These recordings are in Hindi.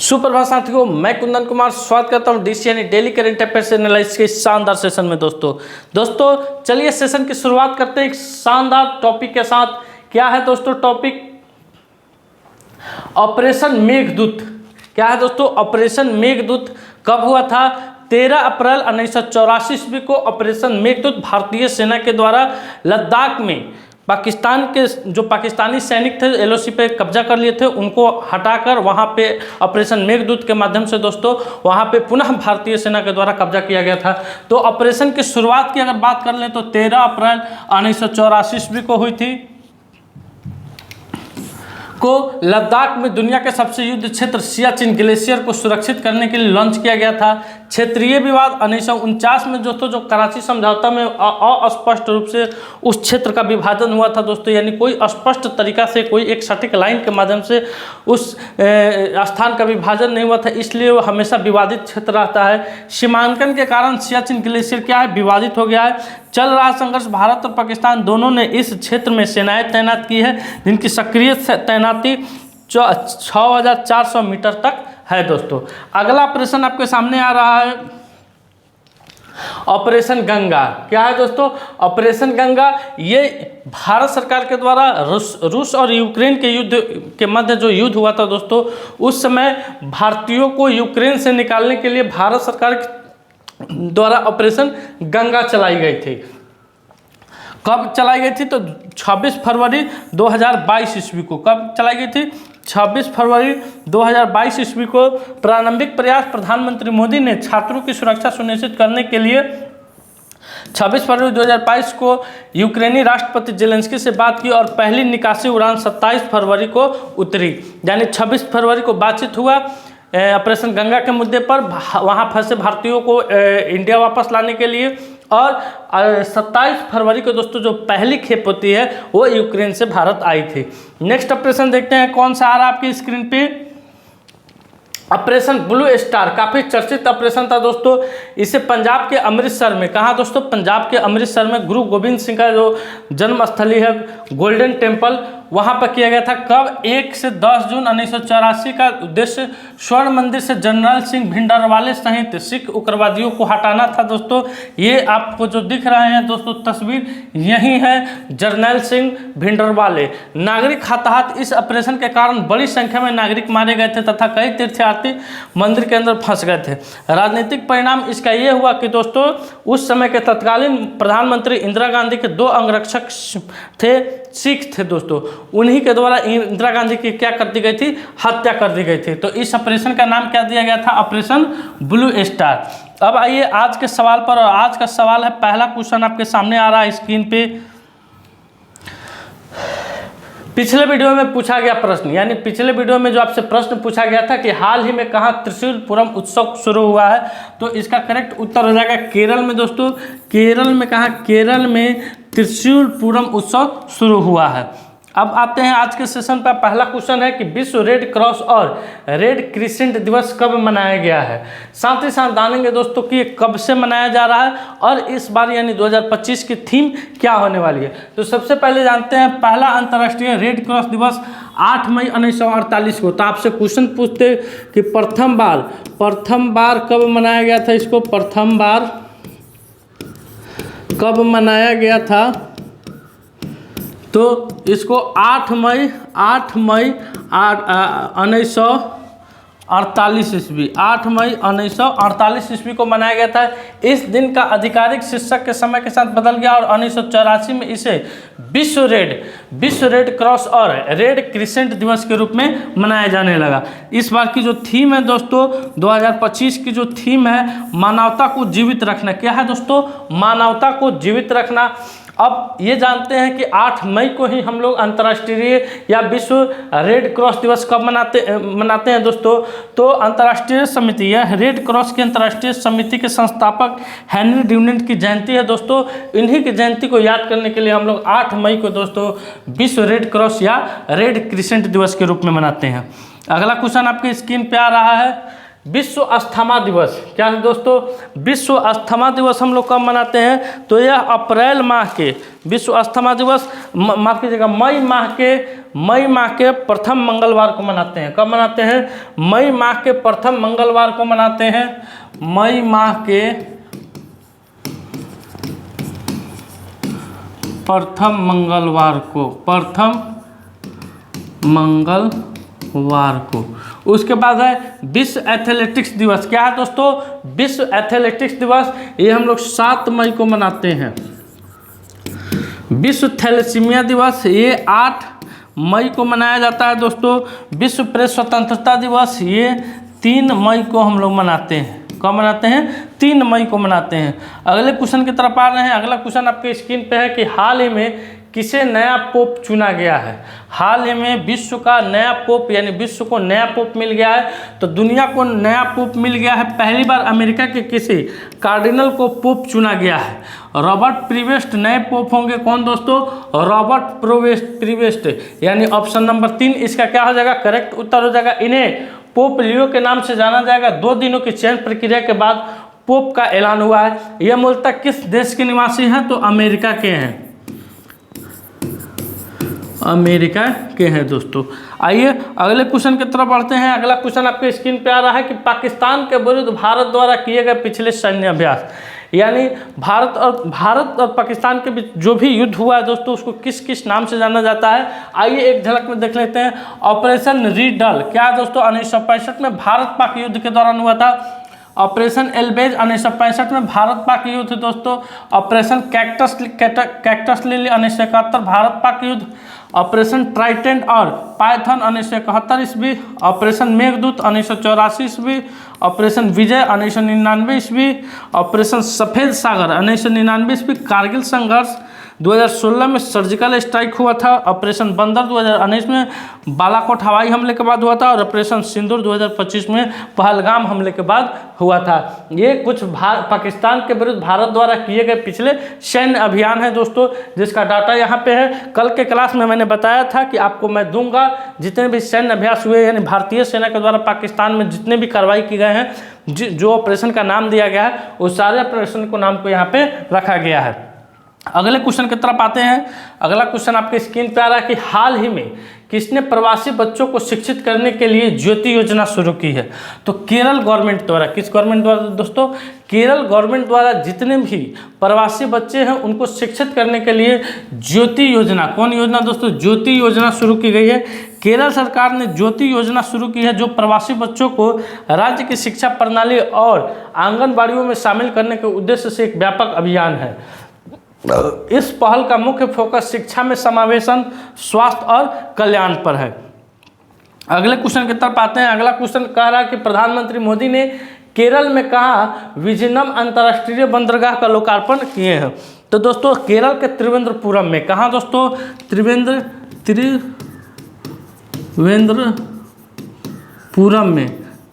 सुप्रभात साथियों, मैं कुंदन कुमार स्वागत करता हूं डीसी यानी डेली करंट अफेयर्स एनालिसिस के शानदार सेशन में। दोस्तों चलिए सेशन की शुरुआत करते हैं एक शानदार टॉपिक के साथ। क्या है दोस्तों टॉपिक? ऑपरेशन मेघदूत। क्या है दोस्तों? ऑपरेशन मेघदूत कब हुआ था? 13 अप्रैल 1984 ईस्वी को ऑपरेशन मेघदूत भारतीय सेना के द्वारा लद्दाख में पाकिस्तान के जो पाकिस्तानी सैनिक थे एलओसी पे कब्जा कर लिए थे, उनको हटाकर वहाँ पे ऑपरेशन मेघदूत के माध्यम से दोस्तों वहाँ पे पुनः भारतीय सेना के द्वारा कब्जा किया गया था। तो ऑपरेशन की शुरुआत की अगर बात कर लें तो 13 अप्रैल 1984 ईस्वी को हुई थी को लद्दाख में दुनिया के सबसे युद्ध क्षेत्र सियाचिन ग्लेशियर को सुरक्षित करने के लिए लॉन्च किया गया था। क्षेत्रीय विवाद 1949 में दोस्तों जो कराची समझौता में अस्पष्ट रूप से उस क्षेत्र का विभाजन हुआ था दोस्तों, यानी कोई स्पष्ट तरीका से कोई एक सटीक लाइन के माध्यम से उस स्थान का विभाजन नहीं हुआ था, इसलिए वो हमेशा विवादित क्षेत्र रहता है। सीमांकन के कारण सियाचिन ग्लेशियर क्या है, विवादित हो गया है। चल रहा संघर्ष भारत और पाकिस्तान दोनों ने इस क्षेत्र में सेनाएं तैनात की है, जिनकी सक्रिय तैनाती 6400 मीटर तक है दोस्तों। अगला ऑपरेशन आपके सामने आ रहा है ऑपरेशन गंगा। क्या है दोस्तों? ऑपरेशन गंगा ये भारत सरकार के द्वारा रूस और यूक्रेन के युद्ध के मध्य जो युद्ध हुआ था दोस्तों, उस समय भारतीयों को यूक्रेन से निकालने के लिए भारत सरकार द्वारा ऑपरेशन गंगा चलाई गई थी। कब चलाई गई थी? तो 26 फरवरी 2022 ईस्वी को। कब चलाई गई थी? 26 फरवरी 2022 ईस्वी को। प्रारंभिक प्रयास प्रधानमंत्री मोदी ने छात्रों की सुरक्षा सुनिश्चित करने के लिए 26 फरवरी 2022 को यूक्रेनी राष्ट्रपति जेलेंस्की से बात की और पहली निकासी उड़ान 27 फरवरी को उतरी। यानी 26 फरवरी को बातचीत हुआ ऑपरेशन गंगा के मुद्दे पर, वहाँ फंसे भारतीयों को इंडिया वापस लाने के लिए, और 27 फरवरी को दोस्तों जो पहली खेप होती है वो यूक्रेन से भारत आई थी। नेक्स्ट ऑपरेशन देखते हैं कौन सा आ रहा है आपकी स्क्रीन पे। ऑपरेशन ब्लू स्टार काफ़ी चर्चित ऑपरेशन था दोस्तों। इसे पंजाब के अमृतसर में, कहाँ दोस्तों? पंजाब के अमृतसर में गुरु गोविंद सिंह का जो जन्मस्थली है गोल्डन टेम्पल, वहाँ पर किया गया था। कब? 1 से 10 जून 1984 का उद्देश्य स्वर्ण मंदिर से जनरल सिंह भिंडरवाले सहित सिख उग्रवादियों को हटाना था दोस्तों। ये आपको जो दिख रहे हैं दोस्तों तस्वीर, यही है जर्नैल सिंह भिंडरवाले। नागरिक हताहत। इस ऑपरेशन के कारण बड़ी संख्या में नागरिक मारे गए थे तथा कई तीर्थयात्री मंदिर के अंदर फंस गए थे। राजनीतिक परिणाम इसका ये हुआ कि दोस्तों उस समय के तत्कालीन प्रधानमंत्री इंदिरा गांधी के 2 अंगरक्षक थे, सिख थे दोस्तों, उन्हीं के द्वारा इंदिरा गांधी की क्या कर दी गई थी? हत्या कर दी गई थी। तो इस ऑपरेशन का नाम क्या दिया गया था? Operation blue star. अब आइए आज के सवाल पर, और आज का सवाल है, पहला क्वेश्चन आपके सामने आ रहा है स्क्रीन पे। पिछले वीडियो में पूछा गया प्रश्न, यानी पिछले वीडियो में जो आपसे प्रश्न पूछा गया था कि हाल ही में कहाँ त्रिशूलपुरम उत्सव शुरू हुआ है, तो इसका करेक्ट उत्तर हो जाएगा केरल में दोस्तों। केरल में कहाँ? केरल में त्रिशूलपुरम उत्सव शुरू हुआ है। अब आते हैं आज के सेशन पर। पहला क्वेश्चन है कि विश्व रेड क्रॉस और रेड क्रिसेंट दिवस कब मनाया गया है। साथ ही साथ जानेंगे दोस्तों कि ये कब से मनाया जा रहा है और इस बार यानी 2025 की थीम क्या होने वाली है। तो सबसे पहले जानते हैं पहला अंतर्राष्ट्रीय रेड क्रॉस दिवस 8 मई 1948 को। तो आपसे क्वेश्चन पूछते कि प्रथम बार कब मनाया गया था इसको? प्रथम बार कब मनाया गया था? तो इसको 8 मई 1948 ईस्वी, 8 मई 1948 ईस्वी को मनाया गया था। इस दिन का आधिकारिक शीर्षक के समय के साथ बदल गया और 1984 में इसे विश्व रेड क्रॉस और रेड क्रिसेंट दिवस के रूप में मनाया जाने लगा। इस बार की जो थीम है दोस्तों 2025 की जो थीम है, मानवता को जीवित रखना। क्या है दोस्तों? मानवता को जीवित रखना। अब ये जानते हैं कि 8 मई को ही हम लोग अंतर्राष्ट्रीय या विश्व रेड क्रॉस दिवस कब मनाते हैं दोस्तों? तो अंतर्राष्ट्रीय समिति या रेड क्रॉस की अंतर्राष्ट्रीय समिति के संस्थापक हेनरी ड्यूनेंट की जयंती है दोस्तों। इन्हीं की जयंती को याद करने के लिए हम लोग 8 मई को दोस्तों विश्व रेड क्रॉस या रेड क्रिसेंट दिवस के रूप में मनाते हैं। अगला क्वेश्चन आपके स्क्रीन पे आ रहा है विश्व अस्थमा दिवस। क्या है दोस्तों? विश्व अस्थमा दिवस हम लोग कब मनाते हैं? तो यह अप्रैल माह के विश्व अस्थमा दिवस, माफ कीजिएगा, मई माह के मई माह के प्रथम मंगलवार को मनाते हैं। कब मनाते हैं? मई माह के प्रथम मंगलवार को मनाते हैं। मई माह के प्रथम मंगलवार को, प्रथम मंगलवार को। उसके बाद है विश्व एथलेटिक्स दिवस। क्या है दोस्तों? विश्व एथलेटिक्स दिवस, ये हम लोग 7 मई को मनाते हैं। विश्व थैलेसीमिया दिवस, ये 8 मई को मनाया जाता है दोस्तों। विश्व प्रेस स्वतंत्रता दिवस, ये 3 मई को हम लोग मनाते हैं। कब मनाते हैं? 3 मई को मनाते हैं। अगले क्वेश्चन की तरफ आ रहे हैं। अगला क्वेश्चन आपके स्क्रीन पे है कि हाल ही में किसे नया पोप चुना गया है? हाल ही में विश्व का नया पोप, यानी विश्व को नया पोप मिल गया है। तो दुनिया को नया पोप मिल गया है। पहली बार अमेरिका के किसी कार्डिनल को पोप चुना गया है। रॉबर्ट प्रीवेस्ट नए पोप होंगे। कौन दोस्तों? रॉबर्ट प्रीवेस्ट, यानी ऑप्शन नंबर 3 इसका क्या हो जाएगा? करेक्ट उत्तर हो जाएगा। इन्हें पोप लियो के नाम से जाना जाएगा। 2 दिनों की चयन प्रक्रिया के बाद पोप का ऐलान हुआ है। यह मूलतः किस देश के निवासी हैं? तो अमेरिका के हैं, अमेरिका के हैं दोस्तों। आइए अगले क्वेश्चन की तरफ बढ़ते हैं। अगला क्वेश्चन आपके स्क्रीन पे आ रहा है कि पाकिस्तान के विरुद्ध भारत द्वारा किए गए पिछले सैन्य अभ्यास, यानी भारत और पाकिस्तान के बीच जो भी युद्ध हुआ है दोस्तों, उसको किस किस नाम से जाना जाता है? आइए एक झलक में देख लेते हैं। ऑपरेशन रीडल क्या है दोस्तों? 1965 में भारत पाक युद्ध के दौरान हुआ था। ऑपरेशन एल्बेज 1965 में भारत पाक युद्ध दोस्तों। Operation cactus lily 1971 Bharat Pak युद्ध। ऑपरेशन ट्राइटेंट और पाइथन 1971 ईस्वी। ऑपरेशन मेघदूत 1984 ईस्वी। ऑपरेशन विजय 1999 ईस्वी। ऑपरेशन सफ़ेद सागर 1999 ईस्वी। कारगिल संघर्ष 2016 में सर्जिकल स्ट्राइक हुआ था। ऑपरेशन बंदर 2019 में बालाकोट हवाई हमले के बाद हुआ था। और ऑपरेशन सिंदूर 2025 में पहलगाम हमले के बाद हुआ था। ये कुछ पाकिस्तान के विरुद्ध भारत द्वारा किए गए पिछले सैन्य अभियान है दोस्तों, जिसका डाटा यहाँ पे है। कल के क्लास में मैंने बताया था कि आपको मैं दूंगा जितने भी सैन्य अभ्यास हुए, यानी भारतीय सेना के द्वारा पाकिस्तान में जितने भी कार्रवाई की गए हैं, जो ऑपरेशन का नाम दिया गया है, उस सारे ऑपरेशन को नाम को यहाँ पे रखा गया है। अगले क्वेश्चन की तरफ आते हैं। अगला क्वेश्चन आपके स्क्रीन पे आ रहा है कि हाल ही में किसने प्रवासी बच्चों को शिक्षित करने के लिए ज्योति योजना शुरू की है? तो केरल गवर्नमेंट द्वारा। किस गवर्नमेंट द्वारा दोस्तों? केरल गवर्नमेंट द्वारा जितने भी प्रवासी बच्चे हैं उनको शिक्षित करने के लिए ज्योति योजना, कौन योजना दोस्तों? ज्योति योजना शुरू की गई है। केरल सरकार ने ज्योति योजना शुरू की है, जो प्रवासी बच्चों को राज्य की शिक्षा प्रणाली और आंगनबाड़ियों में शामिल करने के उद्देश्य से एक व्यापक अभियान है। इस पहल का मुख्य फोकस शिक्षा में समावेशन, स्वास्थ्य और कल्याण पर है। अगले क्वेश्चन की तरफ आते हैं। अगला क्वेश्चन कह रहा है कि प्रधानमंत्री मोदी ने केरल में कहाँ विजयनम अंतर्राष्ट्रीय बंदरगाह का लोकार्पण किए हैं? तो दोस्तों केरल के त्रिवेंद्रपुरम में। कहाँ दोस्तों?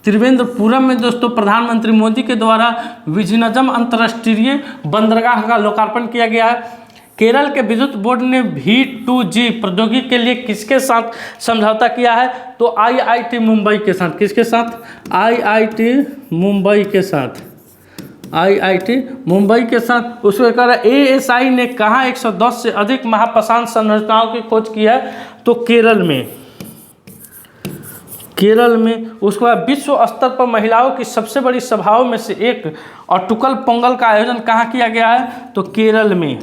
त्रिवेंद्रपुरम में दोस्तों प्रधानमंत्री मोदी के द्वारा विजयनम अंतर्राष्ट्रीय बंदरगाह का लोकार्पण किया गया है। केरल के विद्युत बोर्ड ने V2G प्रौद्योगिकी के लिए किसके साथ समझौता किया है? तो IIT मुंबई के साथ। किसके साथ? IIT मुंबई के साथ। IIT मुंबई के साथ। उसके कारण ASI ने कहाँ 110 से अधिक महाप्रशांत संरचनाओं की खोज की है? तो केरल में। उसके बाद विश्व स्तर पर महिलाओं की सबसे बड़ी सभाओं में से एक अटुकल पोंगल का आयोजन कहाँ किया गया है? तो केरल में।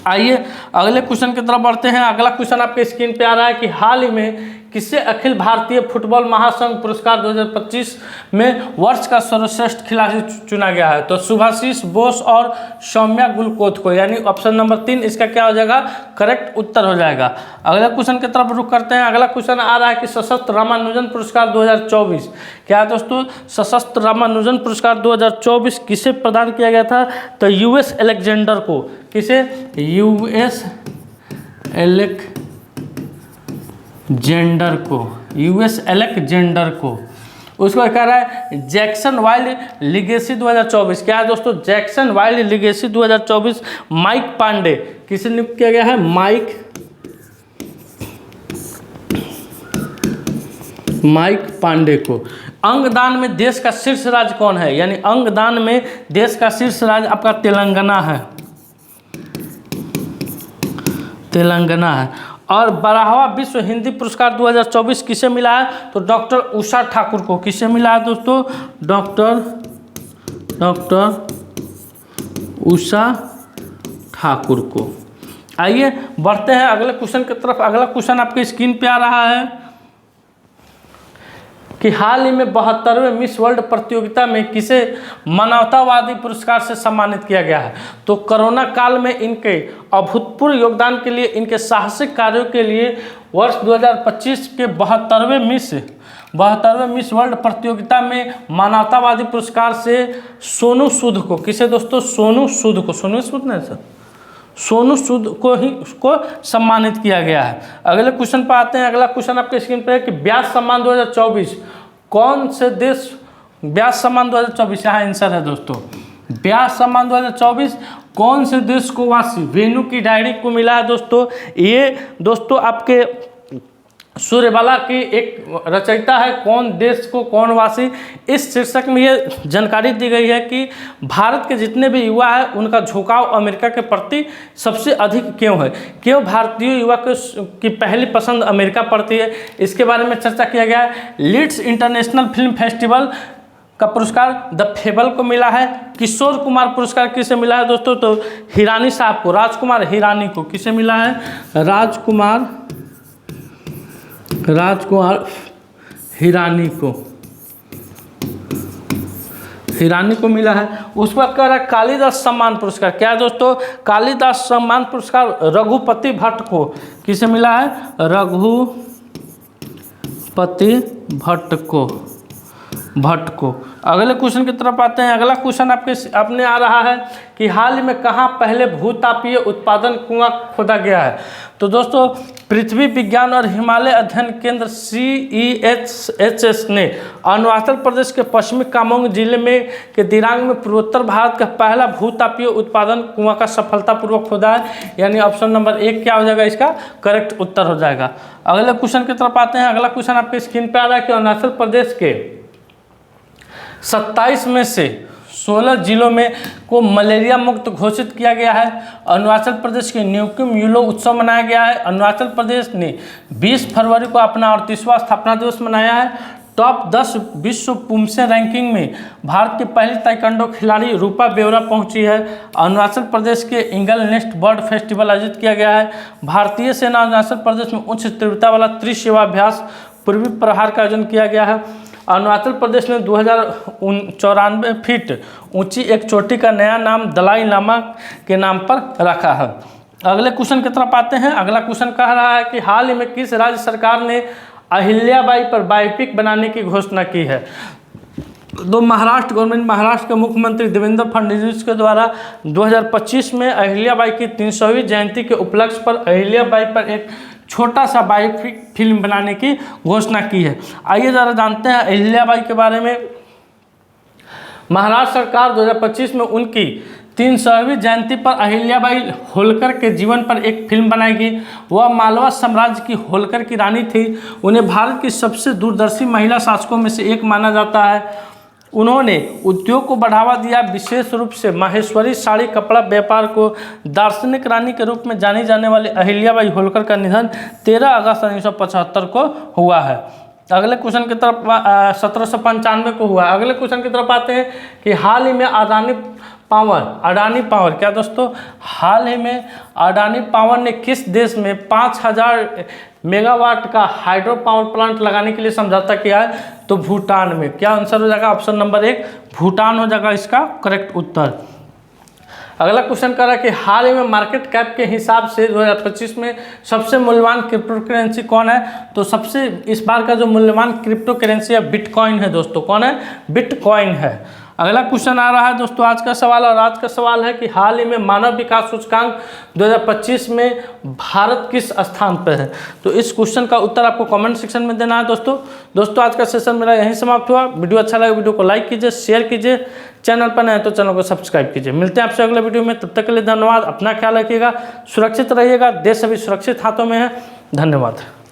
आइए अगले क्वेश्चन की तरफ बढ़ते हैं। अगला क्वेश्चन आपके स्क्रीन पे आ रहा है कि हाल ही में किसे अखिल भारतीय फुटबॉल महासंघ पुरस्कार 2025 में वर्ष का सर्वश्रेष्ठ खिलाड़ी चुना गया है? तो सुभाशीष बोस और सौम्या गुलकोथ को, यानी ऑप्शन नंबर 3 इसका क्या हो जाएगा? करेक्ट उत्तर हो जाएगा। अगला क्वेश्चन की तरफ रुख करते हैं। अगला क्वेश्चन आ रहा है कि सशस्त्र रामानुजन पुरस्कार 2024 क्या है दोस्तों? सशस्त्र रामानुजन पुरस्कार 2024 किसे प्रदान किया गया था? तो US अलेक्जेंडर को। किसे? US अलेक्जेंडर को। उसको कह रहा है जैक्सन वाइल्ड लिगेसी 2024 क्या है दोस्तों? Jackson wild legacy 2024 Mike Pandey किसे नियुक्त किया गया है? माइक पांडे को। अंगदान में देश का शीर्ष राज्य कौन है? यानी अंगदान में देश का शीर्ष राज्य आपका तेलंगाना है। तेलंगाना है। और 12वां विश्व हिंदी पुरस्कार 2024 किसे मिला है? तो डॉक्टर उषा ठाकुर को। किसे मिला है दोस्तों? डॉक्टर उषा ठाकुर को। आइए बढ़ते हैं अगले क्वेश्चन की तरफ। अगला क्वेश्चन आपके स्क्रीन पे आ रहा है कि हाल ही में 72वें मिस वर्ल्ड प्रतियोगिता में किसे मानवतावादी पुरस्कार से सम्मानित किया गया है? तो कोरोना काल में इनके अभूतपूर्व योगदान के लिए, इनके साहसिक कार्यों के लिए वर्ष 2025 के 72वें मिस वर्ल्ड प्रतियोगिता में मानवतावादी पुरस्कार से सोनू सूद को, किसे दोस्तों? सोनू सूद को ही उसको सम्मानित किया गया है। अगले क्वेश्चन पर आते हैं। अगला क्वेश्चन आपके स्क्रीन पर है कि व्यास सम्मान 2024 कौन से देश, व्यास सम्मान 2024 यहाँ आंसर है दोस्तों। व्यास सम्मान 2024 कौन से देश को वासी वेणु की डायरी को मिला है दोस्तों? ये दोस्तों आपके सूर्यबाला की एक रचयिता है। कौन देश को कौन वासी, इस शीर्षक में ये जानकारी दी गई है कि भारत के जितने भी युवा हैं उनका झुकाव अमेरिका के प्रति सबसे अधिक क्यों है, क्यों भारतीय युवा की पहली पसंद अमेरिका पड़ती है, इसके बारे में चर्चा किया गया है। लीड्स इंटरनेशनल फिल्म फेस्टिवल का पुरस्कार द फेबल को मिला है। किशोर कुमार पुरस्कार किसे मिला है दोस्तों? तो हिरानी साहब को, राजकुमार हिरानी को। किसे मिला है? राजकुमार हिरानी को मिला है। उस पर कह रहा है कालिदास सम्मान पुरस्कार, क्या है दोस्तों? कालिदास सम्मान पुरस्कार रघुपति भट्ट को। किसे मिला है? रघुपति भट्ट को। अगले क्वेश्चन की तरफ आते हैं। अगला क्वेश्चन आपने आ रहा है कि हाल ही में कहाँ पहले भूतापीय उत्पादन कुआं खोदा गया है? तो दोस्तों पृथ्वी विज्ञान और हिमालय अध्ययन केंद्र CEHS ने अरुणाचल प्रदेश के पश्चिमी कामेंग जिले में के दिरांग में पूर्वोत्तर भारत का पहला भूतापीय उत्पादन कुआं का सफलतापूर्वक खोदा है। यानी ऑप्शन नंबर 1 क्या हो जाएगा? इसका करेक्ट उत्तर हो जाएगा। अगले क्वेश्चन की तरफ आते हैं। अगला क्वेश्चन आपके स्क्रीन पर आ रहा है कि अरुणाचल प्रदेश के 27 में से 16 जिलों में को मलेरिया मुक्त घोषित किया गया है। अरुणाचल प्रदेश के न्यूकिम यूलो उत्सव मनाया गया है। अरुणाचल प्रदेश ने 20 फरवरी को अपना 38वां स्थापना दिवस मनाया है। टॉप 10 विश्व पुमसे रैंकिंग में भारत की पहली ताइक्वांडो खिलाड़ी रूपा बेवरा पहुंची है। अरुणाचल प्रदेश के इंगल नेस्ट बर्ड फेस्टिवल आयोजित किया गया है। भारतीय सेना अरुणाचल प्रदेश में उच्च तीव्रता वाला त्रिसेवाभ्यास पूर्वी प्रहार का आयोजन किया गया है। अरुणाचल प्रदेश ने 2094 फीट ऊंची एक चोटी का नया नाम दलाई लामा के नाम पर रखा है। अगले क्वेश्चन की तरफ आते हैं। अगला क्वेश्चन कह रहा है कि हाल ही में किस राज्य सरकार ने अहिल्याबाई पर बायोपिक बनाने की घोषणा की है? तो महाराष्ट्र के मुख्यमंत्री देवेंद्र फडणवीस के द्वारा 2025 में अहिल्याबाई की 300वीं जयंती के उपलक्ष्य पर अहिल्याबाई पर एक छोटा सा बायोपिक फिल्म बनाने की घोषणा की है। आइए ज़रा जानते हैं अहिल्याबाई के बारे में। महाराष्ट्र सरकार 2025 में उनकी 300वीं जयंती पर अहिल्याबाई होलकर के जीवन पर एक फिल्म बनाएगी। वह मालवा साम्राज्य की होलकर की रानी थी। उन्हें भारत की सबसे दूरदर्शी महिला शासकों में से एक माना जाता है। उन्होंने उद्योग को बढ़ावा दिया, विशेष रूप से माहेश्वरी साड़ी कपड़ा व्यापार को। दार्शनिक रानी के रूप में जानी जाने वाली अहिल्याबाई होलकर का निधन 13 अगस्त 1975 को हुआ है। अगले क्वेश्चन की तरफ 1795 को हुआ। अगले क्वेश्चन की तरफ आते हैं कि हाल ही में अडानी पावर क्या दोस्तों? हाल ही में अडानी पावर ने किस देश में 5000 मेगावाट का हाइड्रो पावर प्लांट लगाने के लिए समझौता किया है? तो भूटान में। क्या आंसर हो जाएगा? ऑप्शन नंबर 1 भूटान हो जाएगा इसका करेक्ट उत्तर। अगला क्वेश्चन कर रहा है कि हाल ही में मार्केट कैप के हिसाब से 2025 में सबसे मूल्यवान क्रिप्टो करेंसी कौन है? तो सबसे इस बार का जो मूल्यवान क्रिप्टो करेंसी है बिटकॉइन है दोस्तों। कौन है? बिटकॉइन है। अगला क्वेश्चन आ रहा है दोस्तों आज का सवाल, और आज का सवाल है कि हाल ही में मानव विकास सूचकांक 2025 में भारत किस स्थान पर है? तो इस क्वेश्चन का उत्तर आपको कमेंट सेक्शन में देना है दोस्तों। आज का सेशन मेरा यहीं समाप्त हुआ। वीडियो अच्छा लगा वीडियो को लाइक कीजिए, शेयर कीजिए, चैनल पर नए तो चैनल को सब्सक्राइब कीजिए। मिलते हैं आपसे अगले वीडियो में, तब तक के लिए धन्यवाद। अपना ख्याल रखिएगा, सुरक्षित रहिएगा, देश अभी सुरक्षित हाथों में है। धन्यवाद।